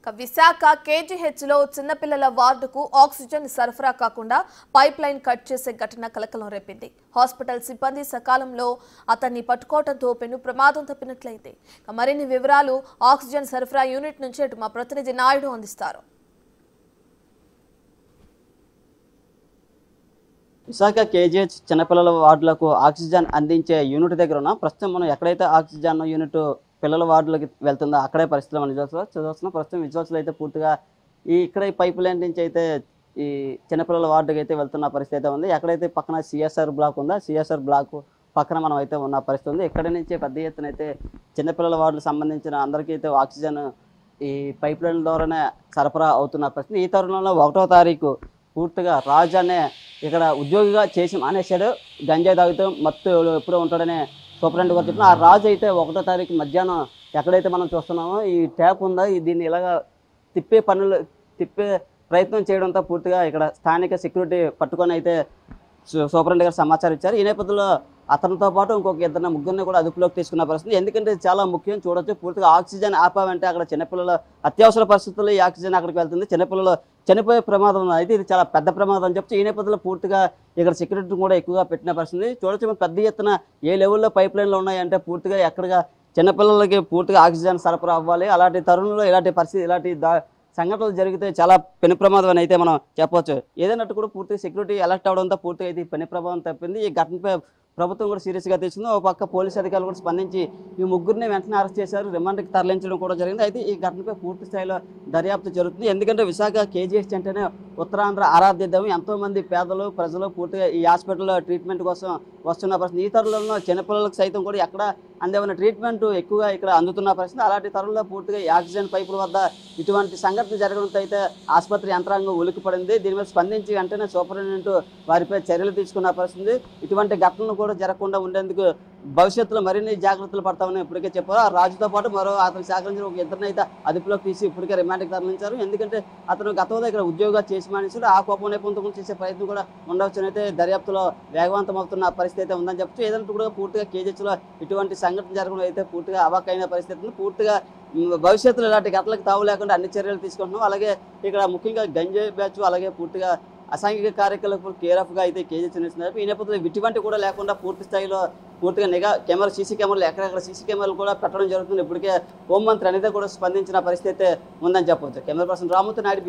విశాఖ కేజీహెచ్లో చిన్నపిల్లల వార్డుకు ఆక్సిజన్ సరఫరా కాకుండా పైప్ లైన్ కట్ చేసే ఘటన కలకలం రేపింది. హాస్పిటల్ సిబ్బంది సకాలంలో అతన్ని పట్టుకోవడంతో పెను ప్రమాదం తప్పినట్లయింది. మరిన్ని వివరాలు ఆక్సిజన్ సరఫరా యూనిట్ నుంచి అటు మా ప్రతినిధి నాయుడు అందిస్తారు. విశాఖ కేజీహెచ్ చిన్నపిల్లల వార్డులకు ఆక్సిజన్ అందించే యూనిట్ దగ్గర ఉన్న ప్రస్తుతం మనం ఎక్కడైతే ఆక్సిజన్ యూనిట్ పిల్లల వార్డులకి వెళ్తుందో అక్కడే పరిస్థితులు మనం చూస్తున్నాం. ప్రస్తుతం విజువల్స్లో అయితే పూర్తిగా ఇక్కడ ఈ పైప్ లైన్ నుంచి అయితే ఈ చిన్నపిల్లల వార్డుకి అయితే వెళ్తున్న పరిస్థితి అయితే ఉంది. ఎక్కడైతే పక్కన సిఎస్ఆర్ బ్లాక్ ఉందో సిఎస్ఆర్ బ్లాక్ పక్కన మనం అయితే ఉన్న పరిస్థితి ఉంది. ఇక్కడ నుంచి పెద్ద ఎత్తున అయితే చిన్నపిల్లల వార్డులకు సంబంధించిన అందరికీ అయితే ఆక్సిజన్ ఈ పైప్ లైన్ ద్వారానే సరఫరా అవుతున్న పరిస్థితి. ఈ తరుణంలో 1వ తారీఖు పూర్తిగా రాజు అనే ఇక్కడ ఉద్యోగిగా చేసి మానేశాడు. గంజాయి తాగుతూ మత్తు ఎప్పుడూ ఉంటాడనే సూపరింటెండెంట్ గారు చెప్పిన ఆ రాజు అయితే 1వ తారీఖు మధ్యాహ్నం ఎక్కడైతే మనం చూస్తున్నామో ఈ ట్యాప్ ఉందో దీన్ని ఇలాగ తిప్పే ప్రయత్నం చేయడంతో పూర్తిగా ఇక్కడ స్థానిక సెక్యూరిటీ పట్టుకొని అయితే సూపరింటెండెంట్ గారు సమాచారం ఇచ్చారు. ఈ నేపథ్యంలో అతనితో పాటు ఇంకొక ముగ్గురిని కూడా అదుపులోకి తీసుకున్న పరిస్థితి. ఎందుకంటే చాలా ముఖ్యం చూడొచ్చు. పూర్తిగా ఆక్సిజన్ ఆపామంటే అక్కడ చిన్నపిల్లల అత్యవసర పరిస్థితుల్లో ఈ ఆక్సిజన్ అక్కడికి వెళ్తుంది. చిన్నపిల్లలు చనిపోయే ప్రమాదం అయితే ఇది చాలా పెద్ద ప్రమాదం అని చెప్పి ఈ నేపథ్యంలో పూర్తిగా ఇక్కడ సెక్యూరిటీ కూడా ఎక్కువగా పెట్టిన పరిస్థితి చూడొచ్చు. పెద్ద ఎత్తున ఏ లెవెల్లో పైప్ లైన్లు ఉన్నాయంటే పూర్తిగా ఎక్కడిగా చిన్నపిల్లలకి పూర్తిగా ఆక్సిజన్ సరఫరా అవ్వాలి. అలాంటి తరుణంలో ఇలాంటి పరిస్థితి ఇలాంటి సంఘటనలు జరిగితే చాలా పెను ప్రమాదం అని అయితే మనం చెప్పవచ్చు. ఏదైనట్టు కూడా పూర్తిగా సెక్యూరిటీ అలర్ట్ అవడంతో పూర్తిగా అయితే పెను ప్రమాదం తప్పింది. ఈ ఘటనపై ప్రభుత్వం కూడా సీరియస్గా తీసుకుంది. ఒక పక్క పోలీసు అధికారులు కూడా స్పందించి ఈ ముగ్గురిని వెంటనే అరెస్ట్ చేశారు. రిమాండ్కి తరలించడం కూడా జరిగింది. అయితే ఈ ఘటనపై పూర్తి స్థాయిలో దర్యాప్తు జరుగుతుంది. ఎందుకంటే విశాఖ కేజీహెచ్ అంటేనే ఉత్తరాంధ్ర ఆరాధ్యదం. ఎంతోమంది పేదలు ప్రజలు పూర్తిగా ఈ హాస్పిటల్లో ట్రీట్మెంట్ కోసం వస్తున్న పరిస్థితి. ఈ తరుణంలో చిన్నపిల్లలకు సైతం కూడా ఎక్కడ అందేమన్న ట్రీట్మెంట్ ఎక్కువగా ఇక్కడ అందుతున్న పరిస్థితి. అలాంటి తరుణంలో పూర్తిగా ఈ ఆక్సిజన్ పైపుల వద్ద ఇటువంటి సంఘటన జరగడంతో అయితే ఆసుపత్రి యంత్రాంగం ఉలిక్కిపడింది. దీని మీద స్పందించి వెంటనే సూపరింటెండెంట్ వారిపై చర్యలు తీసుకున్న పరిస్థితి. ఇటువంటి ఘటనలు కూడా జరగకుండా ఉండేందుకు భవిష్యత్తులో మరిన్ని జాగ్రత్తలు పడతామని ఇప్పటికే చెప్పారు. ఆ రాజుతో పాటు మరో అతను సేకరించిన ఒక ఇద్దరిని అయితే అదుపులోకి తీసి ఇప్పటికే రిమాండ్కి తరలించారు. ఎందుకంటే అతను గతంలో ఇక్కడ ఉద్యోగంగా చేసి మానేశాడు. ఆ కోపం నేపథ్యంతో చేసే ప్రయత్నం కూడా ఉండవచ్చని అయితే దర్యాప్తులో వేగవంతం అవుతున్న పరిస్థితి అయితే ఉందని చెప్పచ్చు. ఏదంటే కూడా పూర్తిగా కేజీహెచ్లో ఇటువంటి సంఘటన జరగడం అయితే పూర్తిగా అవాక్కైన పరిస్థితి ఉంది. పూర్తిగా భవిష్యత్తులో ఇలాంటి ఘటనలకు తావు లేకుండా అన్ని చర్యలు తీసుకుంటున్నాం. అలాగే ఇక్కడ ముఖ్యంగా గంజాయి బ్యాచ్ అలాగే పూర్తిగా అసాంఘిక కార్యకలాపాలకు కేరాఫ్గా అయితే కేజీహెచ్ నిలిచినారు. ఈ నేపథ్యంలో ఇటువంటి కూడా లేకుండా పూర్తి స్థాయిలో పూర్తిగా నిఘా కెమెరా సీసీ కెమెరాలు ఎక్కడెక్కడ సీసీ కెమెరాలు కూడా పెట్టడం జరుగుతుంది. ఇప్పటికే హోంమంత్రి అనేది కూడా స్పందించిన పరిస్థితి అయితే ఉందని చెప్పవచ్చు. Camera person Ramurthy Naidu.